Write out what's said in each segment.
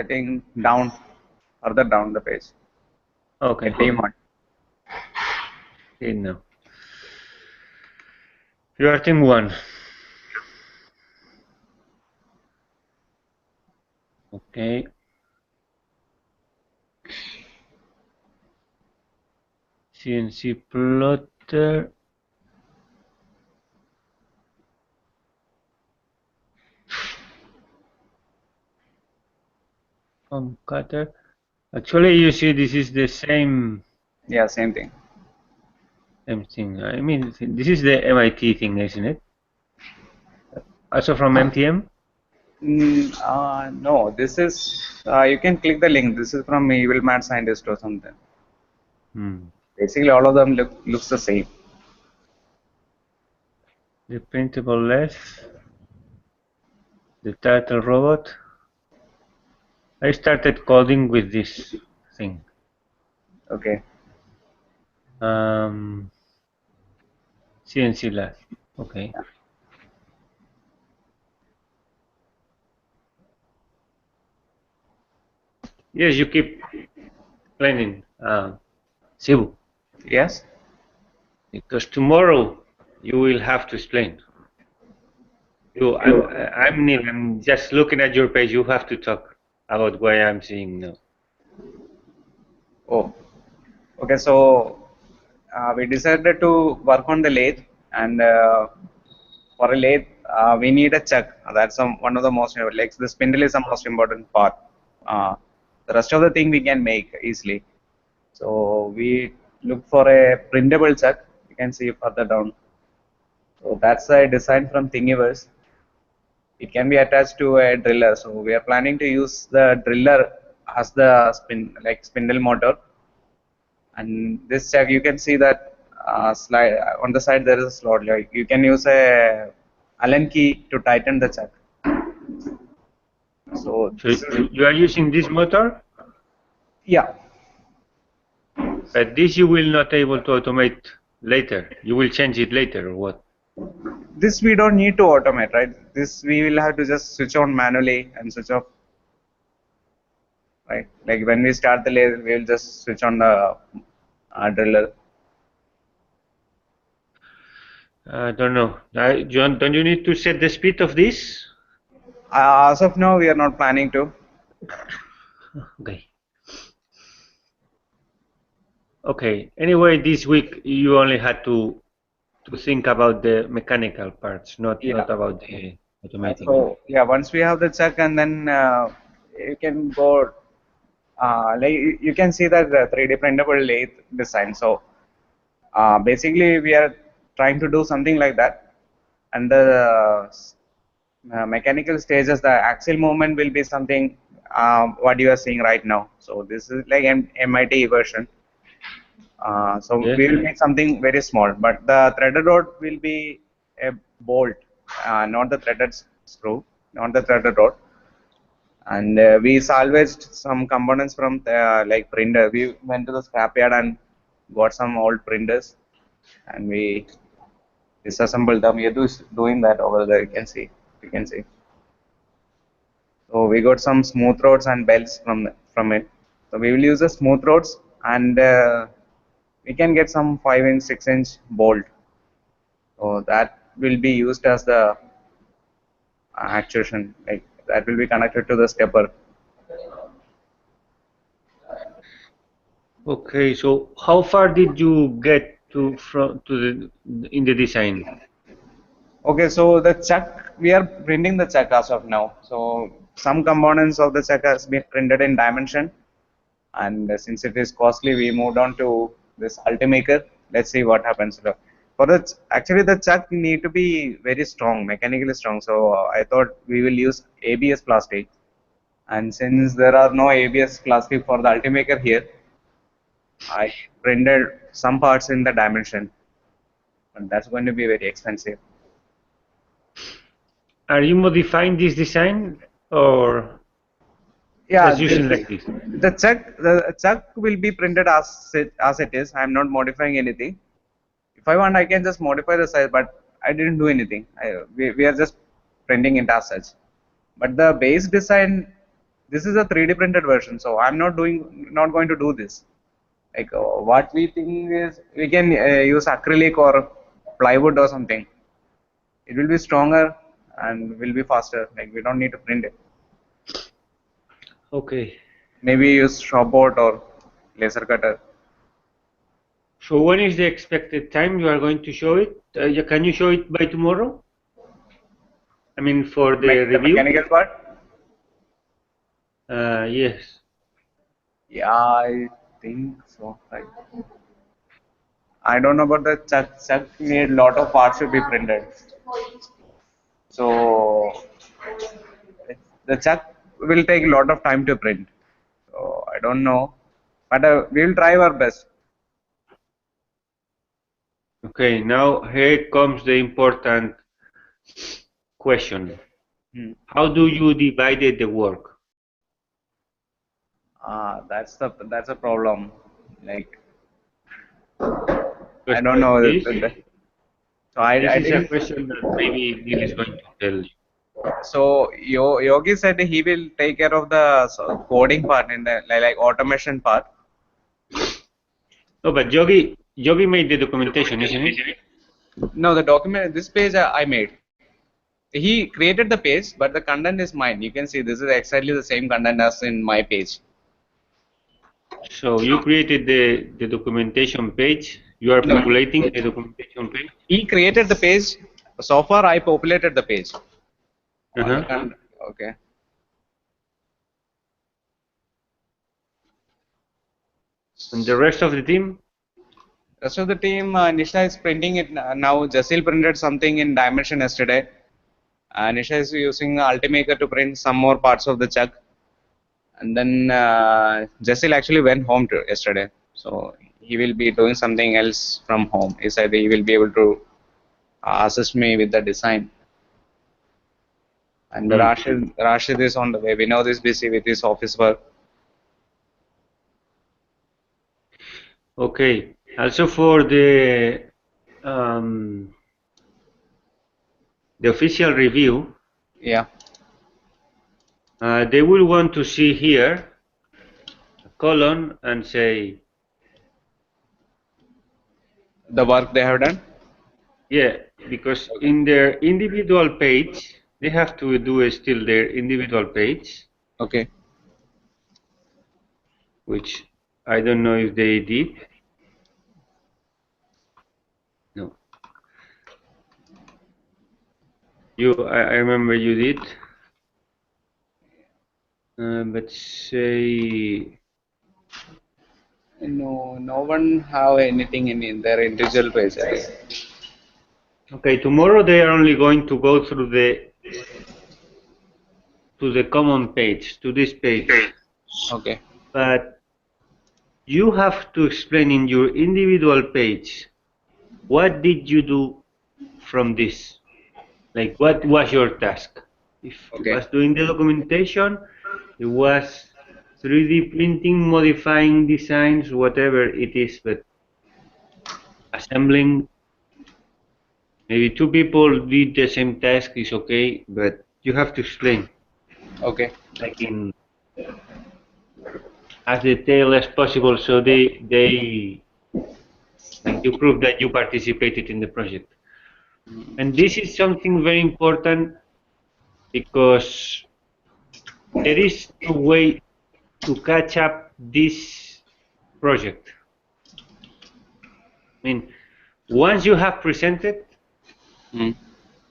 I think down, further down the page. Okay. Demon. See now. You are team 1. Okay. CNC plotter. Foam cutter. Actually, you see, this is the same Yeah, same thing. thing. I mean, this is the MIT thing, isn't it? Also from MTM? No, this is, you can click the link. This is from Evil Mad Scientist or something. Hmm. Basically, all of them looks the same. The printable less. The turtle robot. I started coding with this thing. Okay. CNC lathe. Okay. Yes, you keep planning, Sibu, Yes. because tomorrow you will have to explain. I'm Neil. I'm just looking at your page. You have to talk about what I'm seeing now. Oh, okay. So we decided to work on the lathe, and for a lathe, we need a chuck. That's one of the most, like the spindle is the most important part. The rest of the thing we can make easily. So we look for a printable chuck. You can see further down. So that's a design from Thingiverse. It can be attached to a driller. So we are planning to use the driller as the spindle motor. And this chuck, you can see that slide on the side there is a slot. Like you can use a Allen key to tighten the chuck. So So this is, you are using this motor, yeah. but this you will not able to automate later. You will change it later or what? This we don't need to automate, right? This we will have to just switch on manually and switch off, right? Like when we start the lathe, we will just switch on the driller. I don't know. John, don't you need to set the speed of this? As of now, we are not planning to. Okay. Okay. Anyway, this week you only had to think about the mechanical parts, not Yeah. about the automating. So yeah, once we have the check, and then you can go. Like you can see that the 3D printable lathe design. So basically, we are trying to do something like that, and the mechanical stages, the axial movement will be something what you are seeing right now. So this is like MIT version. So Yes. we will make something very small, but the threaded rod will be a bolt, not the threaded screw, not the threaded rod. And we salvaged some components from like printer. We went to the scrapyard and got some old printers, and we disassembled them. Yadu is doing that over there. You can see. So we got some smooth rods and belts from it. So we will use the smooth rods, and we can get some 5-inch, 6-inch bolt. So that will be used as the actuation, like that will be connected to the stepper. Okay. So how far did you get to the in the design? Okay, so the chuck, we are printing the chuck as of now. So some components of the chuck has been printed in dimension, and since it is costly, we moved on to this Ultimaker. Let's see what happens. For the actually the chuck need to be very strong, mechanically strong. So I thought we will use ABS plastic, and since there are no ABS plastic for the Ultimaker here, I printed some parts in the dimension, and that's going to be very expensive. Are you modifying this design or Yeah, just using like this? the check will be printed as it is. I'm not modifying anything. If I want, I can just modify the size, but I didn't do anything. We are just printing it as such. But the base design this is a 3D printed version, so I'm not going to do this. Like what we think is we can use acrylic or plywood or something. It will be stronger and will be faster. Like we don't need to print it. Okay. Maybe use shopboard or laser cutter. So when is the expected time you are going to show it? Can you show it by tomorrow? I mean, for the The review? mechanical part. Yes. Yeah, I think so. Like, I don't know about the chuck. Chuck need lot of parts to be printed. So the chuck will take a lot of time to print. So I don't know, but we'll try our best. Okay, now here comes the important question. Hmm. How do you divide the work? That's a problem. Like I Because don't know. So this I is a didn't. question that maybe Neil is going to tell you. So Yogi said he will take care of the coding part in the like automation part. No, but Yogi made the documentation, isn't it? No, the document. This page I made. He created the page, but the content is mine. You can see this is exactly the same content as in my page. So you created the documentation page. You are No, populating the documentation page. he created the page. So far, I populated the page. On the Uh-huh. content. Okay. And the rest of the team? Rest of the team, Nisha is printing it now. Jasil printed something in Dimension yesterday. Nisha is using Ultimaker to print some more parts of the chuck. And then Jasil actually went home yesterday. So he will be doing something else from home. He said he will be able to assist me with the design. And Rashid is on the way. Vinod is busy with his office work. Okay. Also for um, the official review, Yeah. they will want to see here a column and say, The work they have done. yeah, because Okay. in their individual page, they have to do still their individual page, Okay. which I don't know if they did. No. I remember you did. But say, No, no one have anything in their individual pages. okay, tomorrow they are only going to go through the common page, to this page. Okay. But you have to explain in your individual page, what did you do from this? Like, what was your task? If it Okay. was doing the documentation, it was 3D printing, modifying designs, whatever it is, but assembling, maybe two people did the same task is okay, but you have to explain, Okay. like in as detailed as possible, so they like you prove that you participated in the project. And this is something very important because there is no way to catch up this project. I mean, once you have presented, Mm.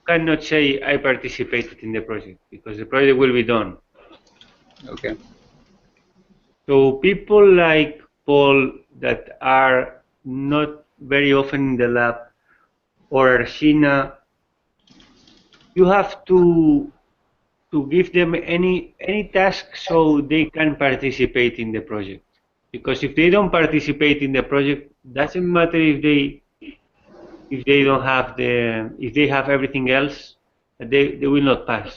cannot say I participated in the project because the project will be done. Okay. So people like Paul that are not very often in the lab or Arshina, you have to give them any task so they can participate in the project. Because if they don't participate in the project, doesn't matter if they don't have if they have everything else, they will not pass.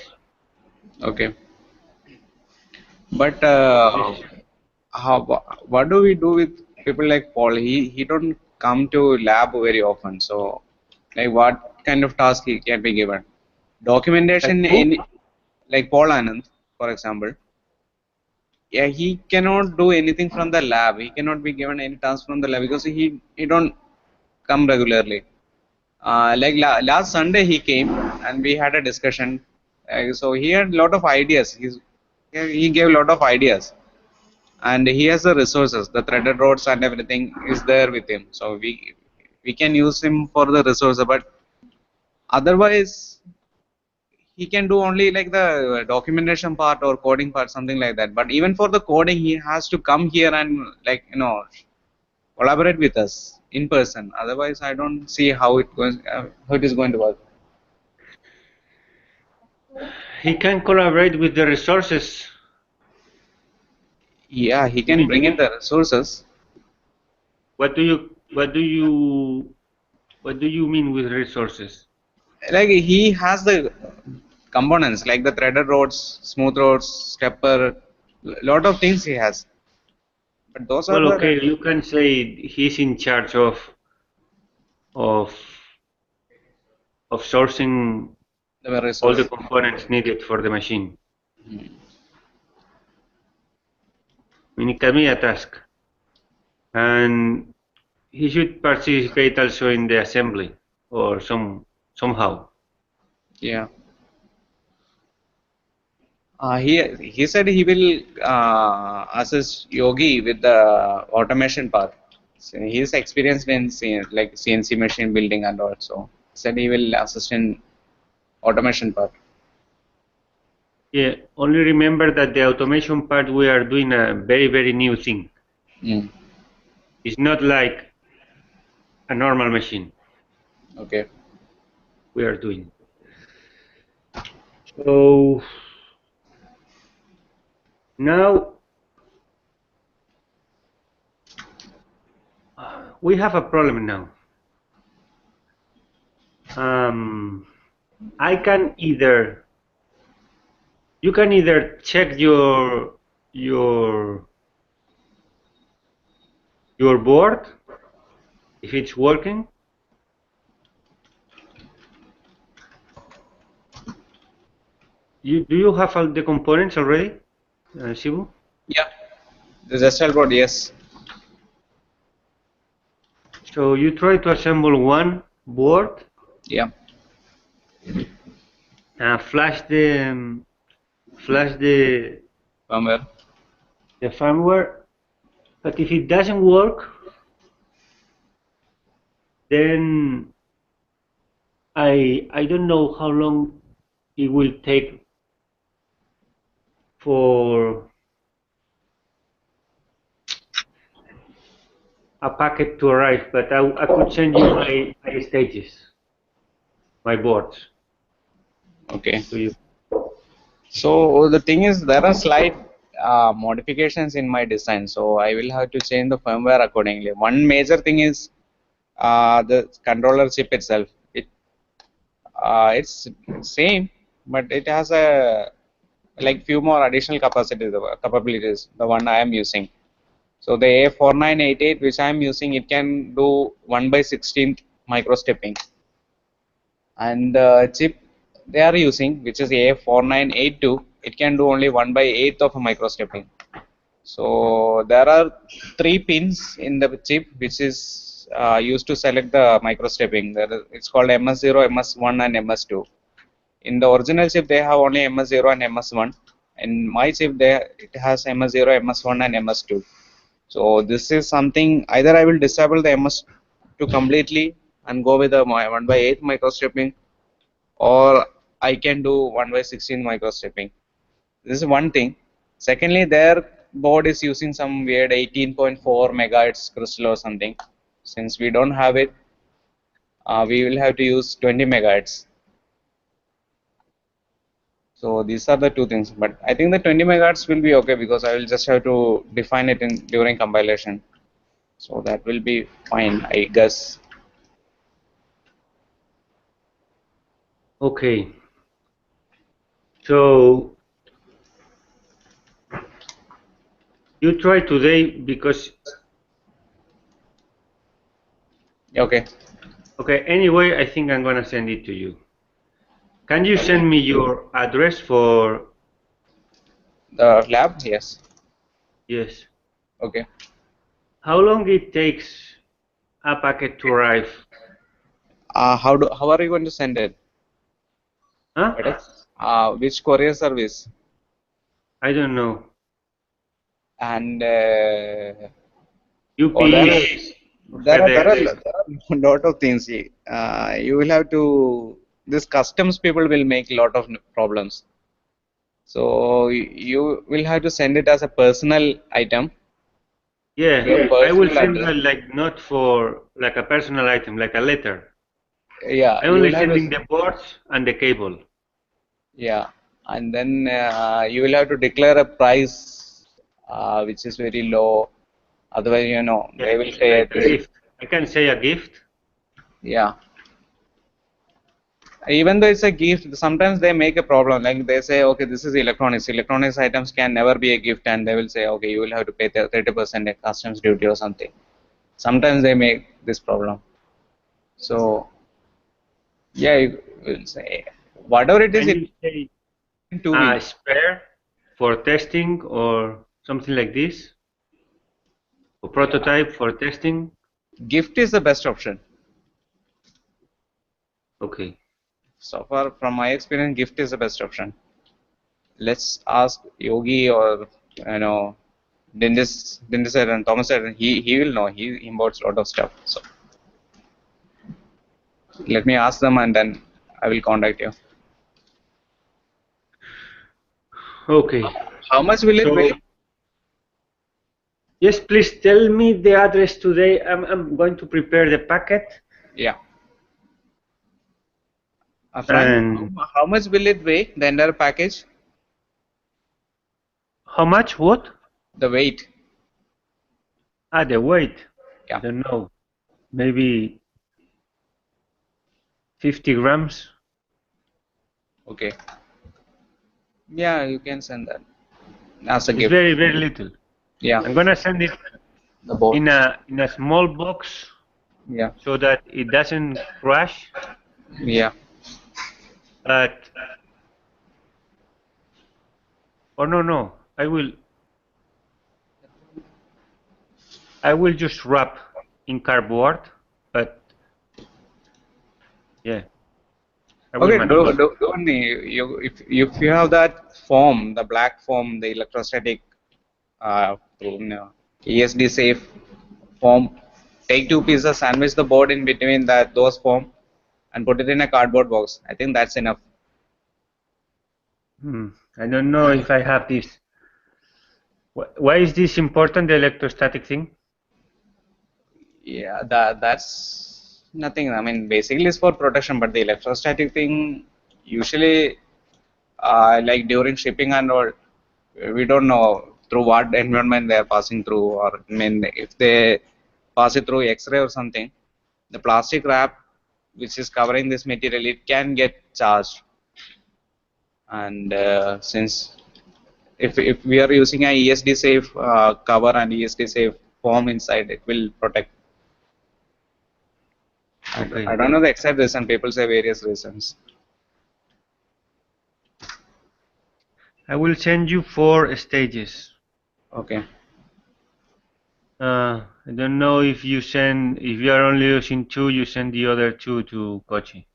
Okay. But This, what do we do with people like Paul? He don't come to lab very often. So like what kind of task he can be given? like Documentation who? in like Paul Anand, for example. yeah, he cannot do anything from the lab. He cannot be given any task from the lab because he don't come regularly. Like last Sunday he came and we had a discussion. So he had a lot of ideas. He gave a lot of ideas, and he has the resources, the threaded rods and everything is there with him. So we can use him for the resources, but otherwise he can do only like the documentation part or coding part, something like that. But even for the coding, he has to come here and like collaborate with us in person. Otherwise, I don't see how it is going to work. He can collaborate with the resources. Yeah, he You can mean, bring in the resources. what do you mean with resources? Like he has the components like the threaded rods, smooth rods, stepper, lot of things he has. But those are Well, the okay, you can say he's in charge of sourcing all the resources. components needed for the machine. Hmm. I mean, it can be a task, and he should participate also in the assembly or somehow. Yeah. He said he will assist Yogi with the automation part. So he is experienced in like CNC machine building and also said he will assist in automation part. Yeah, only remember that the automation part we are doing a very, very new thing. Mm. It's not like a normal machine Okay. we are doing. So now we have a problem now. I can either you can either check your your board if it's working. Do you have all the components already, Shibu? Yeah. The Gestal board, yes. So you try to assemble one board, Yeah. flash the Firmware. firmware. But if it doesn't work, then I don't know how long it will take for a packet to arrive, but I could send you my stages, my boards Okay. to you. So the thing is, there are slight modifications in my design, so I will have to change the firmware accordingly. One major thing is the controller chip itself. It's same, but it has a like few more additional capabilities. The one I am using. So the A4988 which I am using, it can do 1 by 16th micro stepping, and the chip they are using, which is A4982, it can do only 1 by 8th of a micro stepping. So there are three pins in the chip which is used to select the micro stepping. It's called MS0, MS1, and MS2. In the original chip, they have only MS0 and MS1. In my chip, it has MS0, MS1, and MS2. So this is something either I will disable the MS2 completely and go with the 1 by 8 microstepping, or I can do 1 by 16 microstepping. This is one thing. Secondly, their board is using some weird 18.4 megahertz crystal or something. Since we don't have it, we will have to use 20 megahertz. So these are the two things. But I think the 20 megahertz will be okay because I will just have to define it in during compilation. So that will be fine, I guess. Okay. So you try today because Okay. okay. Anyway, I think I'm gonna send it to you. Can you Okay. send me your address for The lab, yes. Yes. Okay. How long it takes a packet to arrive? How are you going to send it? Huh? Which courier service? I don't know. And oh, UPS or there FedEx. are a lot of things. You will have to. This customs people will make a lot of problems. So you will have to send it as a personal item, Yeah, your I will personal send address. her like not for like a personal item, like a letter. Yeah, I'm you only will have to. sending the boards and the cable. Yeah, and then you will have to declare a price which is very low. Otherwise, Yeah, they will say like a this. gift. I can say a gift. Yeah, even though it's a gift, sometimes they make a problem. Like they say, okay, this is electronics. Electronics items can never be a gift, and they will say, okay, you will have to pay 30% customs duty or something. Sometimes they make this problem. So yeah, you will say whatever it is, Can it you say in two a weeks. spare for testing or something like this? Or Yeah, prototype for testing? gift is the best option. Okay. So far, from my experience, gift is the best option. Let's ask Yogi or Dindis and Thomas and he will know. He imports a lot of stuff. So let me ask them and then I will contact you. Okay. How much will it So weigh? yes, please tell me the address today. I'm going to prepare the packet. Yeah, Frank, And how much will it weigh? The entire package, how much? What? the weight. Ah, the weight. I Yeah, don't know. Maybe 50 grams. okay. Yeah, you can send that as a It's gift. very, very little. Yeah, I'm gonna send it the board. in a small box Yeah, so that it doesn't crash. yeah. But oh no, no. I will just wrap in cardboard. But yeah, I will Okay, manage. don't if you have that form, the black form, the electrostatic ESD safe form, take two pieces, sandwich the board in between those form, and put it in a cardboard box. I think that's enough. Hmm. I don't know if I have this. Why is this important, the electrostatic thing? Yeah, that's nothing. I mean, basically it's for protection, but the electrostatic thing usually, like during shipping and all, we don't know through what environment they are passing through, or I mean, if they pass it through X-ray or something, the plastic wrap which is covering this material, it can get charged. And since if we are using a ESD safe cover and ESD safe foam inside, it will protect. I Okay. don't know the exact reason. People say various reasons. I will send you 4 stages. Okay. I don't know if if you are only using two, you send the other two to Kochi.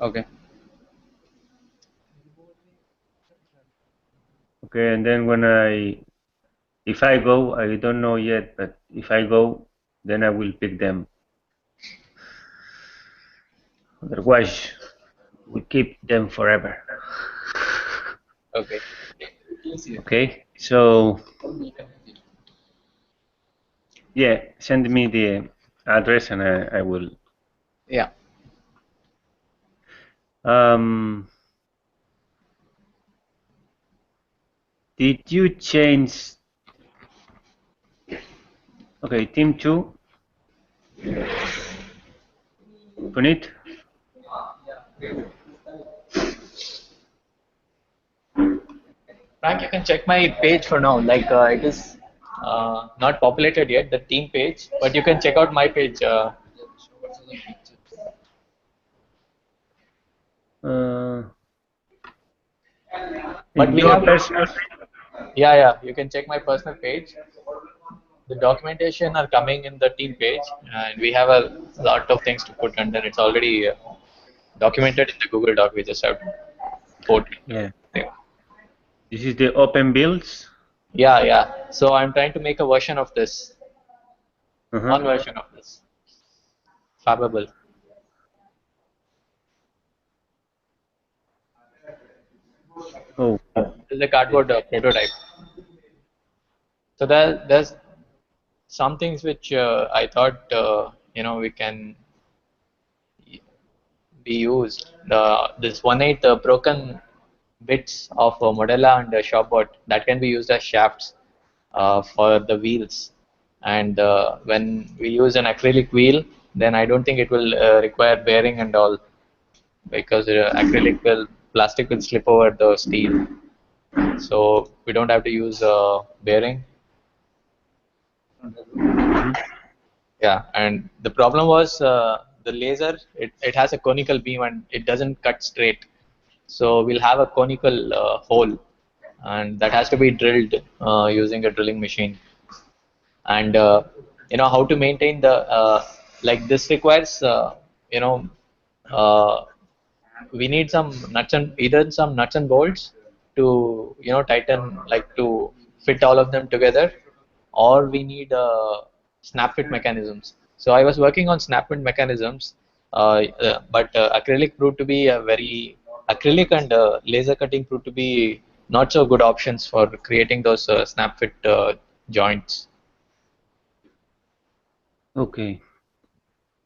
Okay. Okay, and then if I go, I don't know yet, but if I go, then I will pick them. Otherwise, we keep them forever. Okay. Okay, so yeah, send me the address and I will. Yeah. Um, did you change? Okay, team two, Punit. Frank, you can check my page for now. Like it is not populated yet, the team page, but you can check out my page. Uh, But in we your have personal page? Yeah. You can check my personal page. The documentation are coming in the team page, and we have a lot of things to put under. It's already documented in the Google Doc. We just have to put Yeah. there. This is the open builds. Yeah. So I'm trying to make a version of this, one Uh-huh. version of this, Fabable. Oh, This is a cardboard prototype. So there's some things which I thought we can be used. This 1/8 broken bits of Modella and Shopbot that can be used as shafts for the wheels. And when we use an acrylic wheel, then I don't think it will require bearing and all, because acrylic will plastic will slip over the steel, so we don't have to use bearing. mhm. Yeah, and the problem was the laser. It has a conical beam and it doesn't cut straight. So we'll have a conical hole, and that has to be drilled using a drilling machine. And how to maintain the like this requires uh, we need some nuts and either some nuts and bolts to tighten, like to fit all of them together, or we need snap fit mechanisms. So I was working on snap fit mechanisms, but acrylic proved to be a very acrylic and laser cutting proved to be not so good options for creating those snap fit joints. Okay.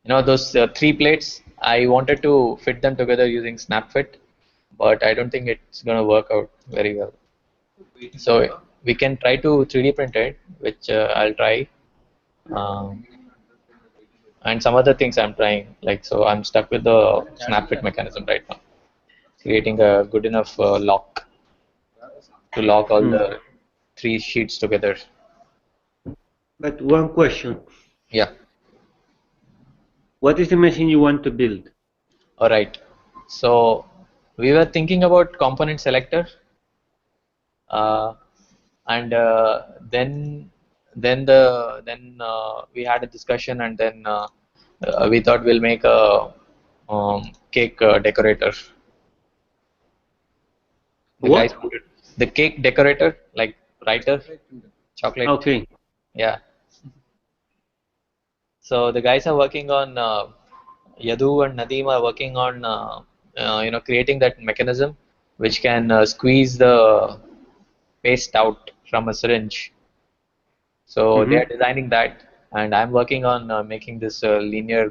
Those three plates, I wanted to fit them together using snap fit, but I don't think it's gonna work out very well. So we can try to 3D print it, which I'll try, um, and some other things I'm trying. Like, so I'm stuck with the snap fit mechanism right now, creating a good enough lock to lock all Hmm. the three sheets together. But one question. Yeah. What is the machine you want to build? All right. So we were thinking about component selector, uh, and then we had a discussion, and then we thought we'll make a cake decorator. The guys What? put it, the cake decorator, like writer, chocolate. Okay. Yeah. So the guys are working on Yadu and Nadeem are working on creating that mechanism which can squeeze the paste out from a syringe. So they are Mm-hmm. designing that, and I'm working on making this linear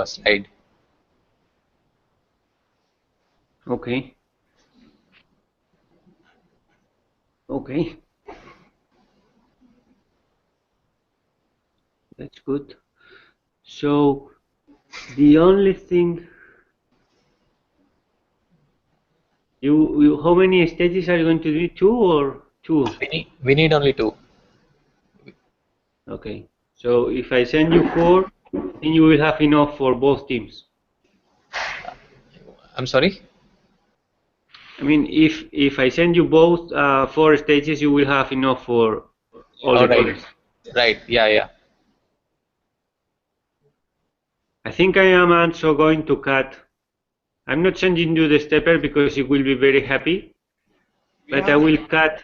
slide. Okay. Okay. That's good. So the only thing how many stages are you going to do? Two or two? We need only two. Okay. So if I send you four, then you will have enough for both teams. I'm sorry. I mean, if I send you both four stages, you will have enough for all All the right. teams. Right. Yeah. I think I am also going to cut. I'm not sending you the stepper because you will be very happy, but I will cut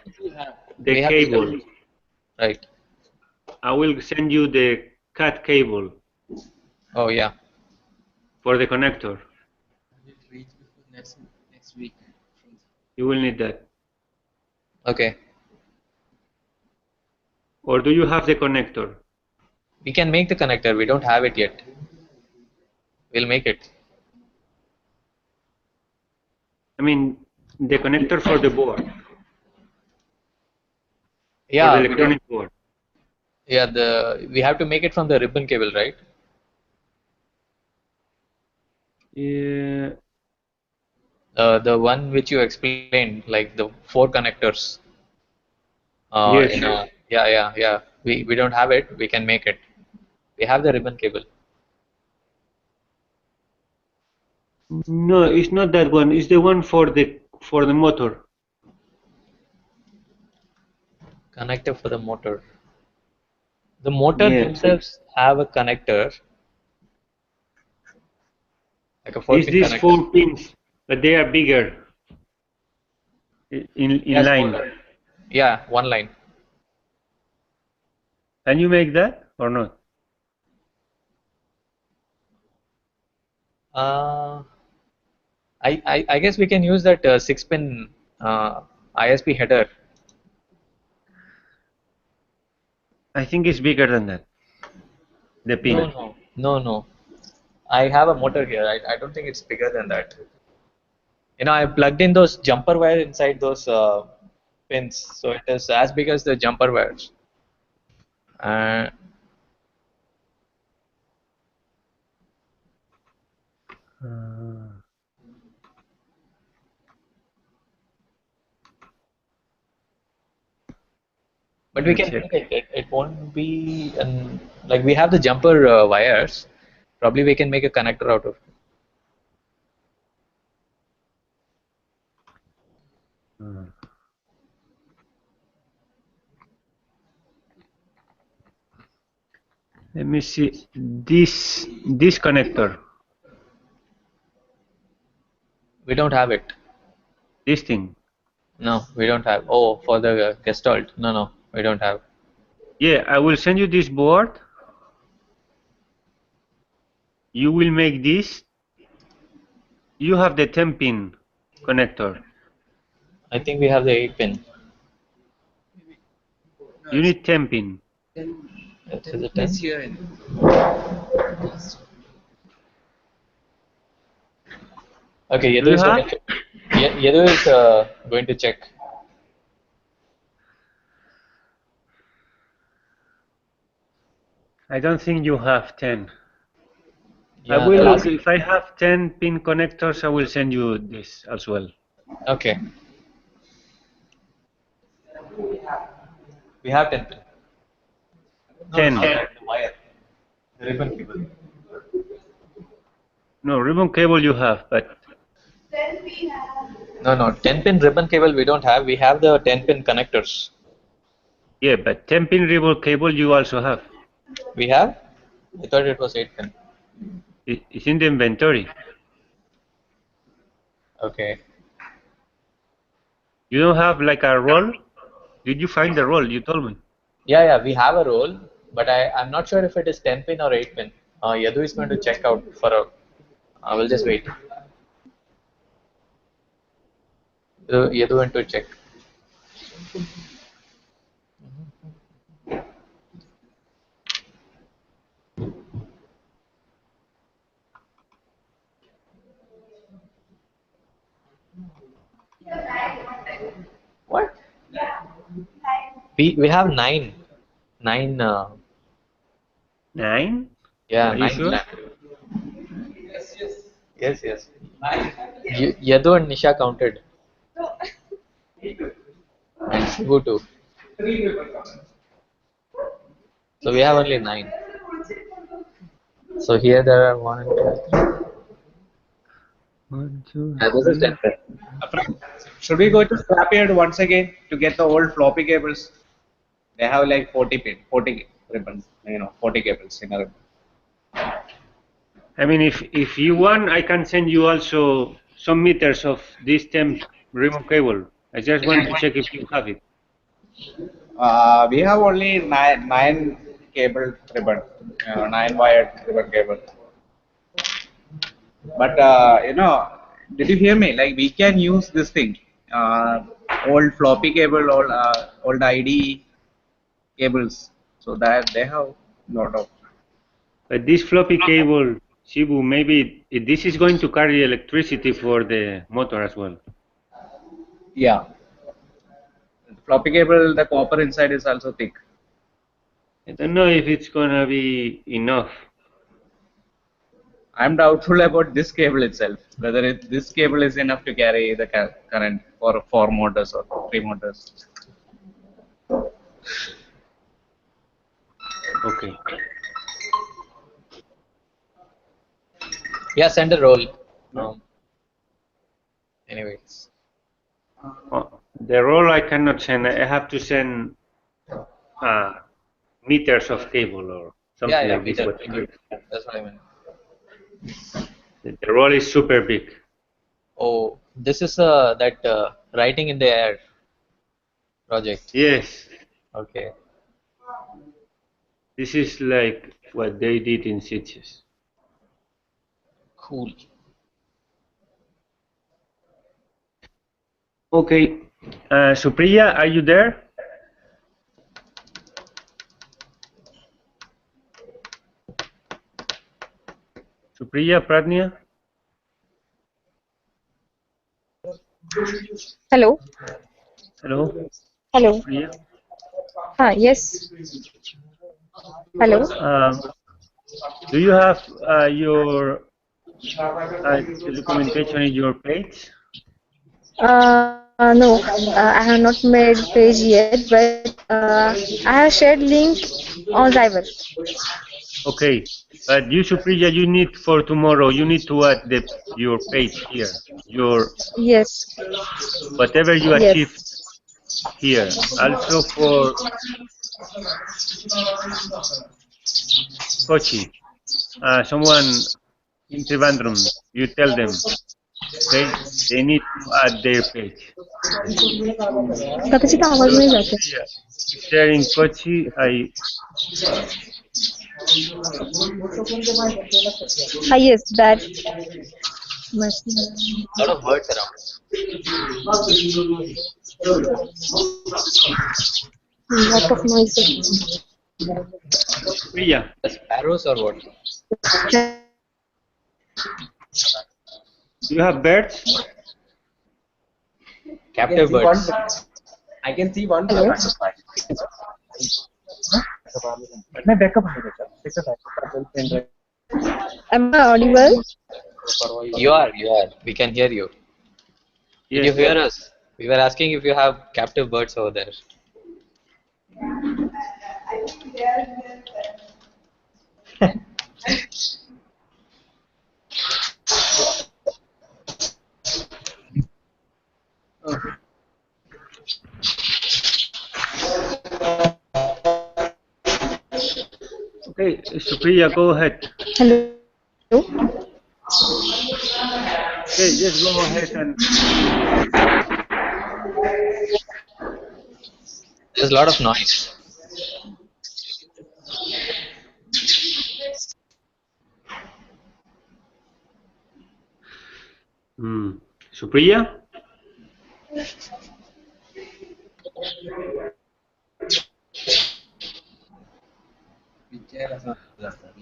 the We have the cable. step. Right. I will send you the cut cable Oh yeah. for the connector. You will need that. Okay. Or do you have the connector? We can make the connector. We don't have it yet. We'll make it. I mean, the connector for the board, for the Yeah. We don't. electronic board. Yeah. We have to make it from the ribbon cable, right? Yeah, The one which you explained, like the four connectors. yes. Yeah. We don't have it. We can make it. We have the ribbon cable. No, it's not that one. It's the one for the motor. Connector for the motor. The motor Yeah, themselves have a connector, like a is 4-pin these connector. 4 pins, but they are bigger in Yeah, line. smaller. Yeah, one line. Can you make that or not? Uh, I guess we can use that 6-pin ISP header. I think it's bigger than that. The No, pin. no, no, no. I have a motor here. I don't think it's bigger than that. I plugged in those jumper wire inside those pins, so it is as big as the jumper wires. Uh, Uh, but let we me can check. make it. It won't be like we have the jumper wires. Probably we can make a connector out of it. Uh, Let me see this connector, We don't have it. this thing. No, we don't have. Oh, for the gestalt. No, no, we don't have. Yeah, I will send you this board. You will make this. You have the 10-pin connector. I think we have the 8-pin. You need 10-pin. Is it 10? Okay, Do Yadu you is going have? to check. Yadu is going to check. I don't think you have 10. I Yeah, will the look. last. If I have 10-pin connectors, I will send you this as well. Okay, we have 10-pin. No, no, not 10. that. The wire. The ribbon cable. No, ribbon cable you have, but No, no. 10-pin ribbon cable we don't have. We have the 10-pin connectors. yeah, but 10-pin ribbon cable you also have. We have? I thought it was 8-pin. It's in the inventory. Okay. You don't have like a roll? Did you find the roll? You told me. Yeah, yeah, we have a roll, but I'm not sure if it is 10-pin or 8-pin. Yadu is going to check out for a. I will just wait. Yadu went to check. What? We have nine. 9? Yeah, Are you nine sure? stamp. Yes, yes. Yadu and Nisha counted, and Shivu too. So we have only 9. So here there are 1, 2, 3. 1, 2, Yeah, this is 3. 10-pin. Should we go to Scrapyard once again to get the old floppy cables? They have like 40 ribbons, 40 cables in a ribbon. I mean, if you want, I can send you also some meters of this 10 ribbon cable. I just want to check if you have it. We have only nine cable ribbon, 9 wired ribbon cable. But did you hear me? Like we can use this thing, uh, old floppy cable, old ID cables. So that they have lot of. But this floppy cable, Shibu, maybe this is going to carry electricity for the motor as well. Yeah, floppy cable. The copper inside is also thick. I don't know if it's gonna be enough. I'm doubtful about this cable itself. Whether this cable is enough to carry the current for 4 motors or 3 motors. Okay. Yeah, send a roll. Anyways. The roll I cannot send. I have to send uh, meters of cable or Yeah, something yeah, like this. meter, Whatever. meter. That's what I meant. The roll is super big. Oh, this is that writing in the air project. Yes, Okay, this is like what they did in Sitges. cool. Okay, Supriya, are you there? Supriya Pradnya? Hello. Hello, Hello. Supriya? Yes. Hello. Um, do you have your the documentation in your page? No, I have not made page yet, but I have shared link on Driver. Okay, but you, Supriya, you need for tomorrow, you need to add your page here, your Yes. whatever you achieved Yes. here. Also for Kochi, someone in Trivandrum, you tell them, okay, they need to add their page. कदाचित आवाज So नहीं जाते. Supriya, sharing Kochi, Yes, that. A lot of birds around. Lot of noises. Supriya, The sparrows or what? do you have birds? Captive birds. I can see one Hello. Am I audible? You are, you are. We can hear you. Did you Yes. hear us? We were asking if you have captive birds over there. Okay, Supriya, go ahead. Hello. Okay, just go ahead and There's a lot of noise. Supriya?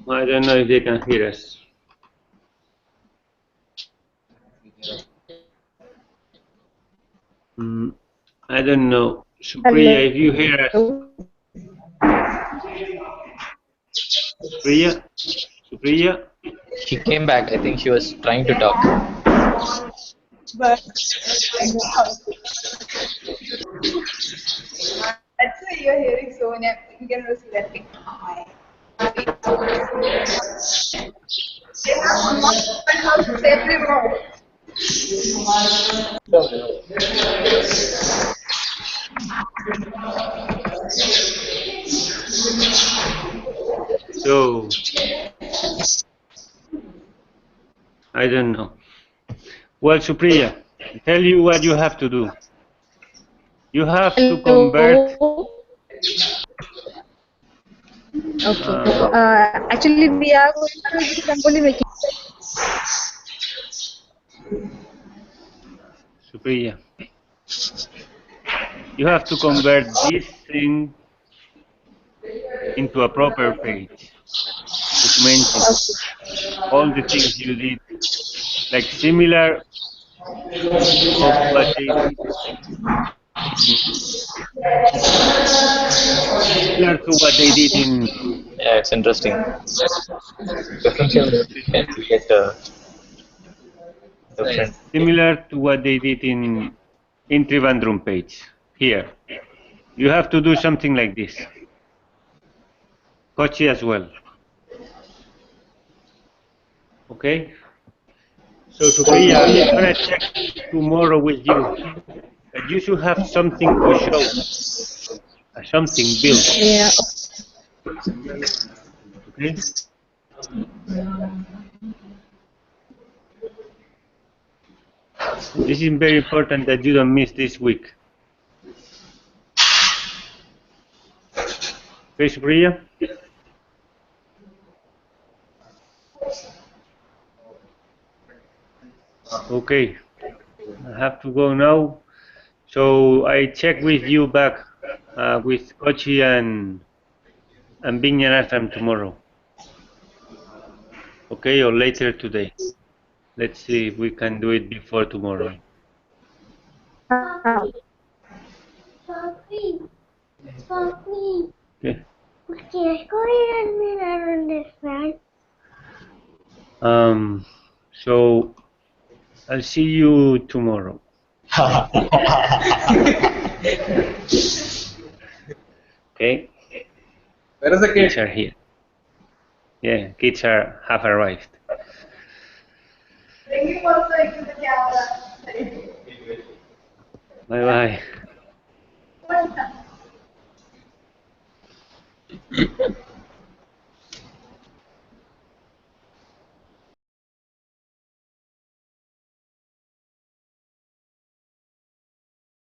I don't know if they can hear us. I don't know. Supriya, if you hear us. Supriya? Supriya? She came back. I think she was trying to talk. But that's why you're hearing so many. You can also see that thing. They have multiple houses everywhere. So, I don't know. Well, Supriya, I tell you what you have to do. You have to convert. Okay. Actually, we are going to do rangoli making. Supriya, you have to convert this thing into a proper page, documenting all the things you did, like similar of what they did, similar to what they did in Yeah, it's interesting. Differential nutrition to get different. similar to what they did in Trivandrum page here. You have to do something like this. Kochi as well. Okay? So Supriya, I'm gonna check tomorrow with you. But you should have something to show something built. Yeah. Okay. This is very important that you don't miss this week. Okay, Supriya? Okay, I have to go now. So I check with you back with Kochi and Binyanathan tomorrow. Okay, or later today. Let's see if we can do it before tomorrow. Okay. So I'll see you tomorrow. Okay. Where is the Kids kid? are here. Yeah, kids have arrived. Bring him also into the camera. Bye bye. What?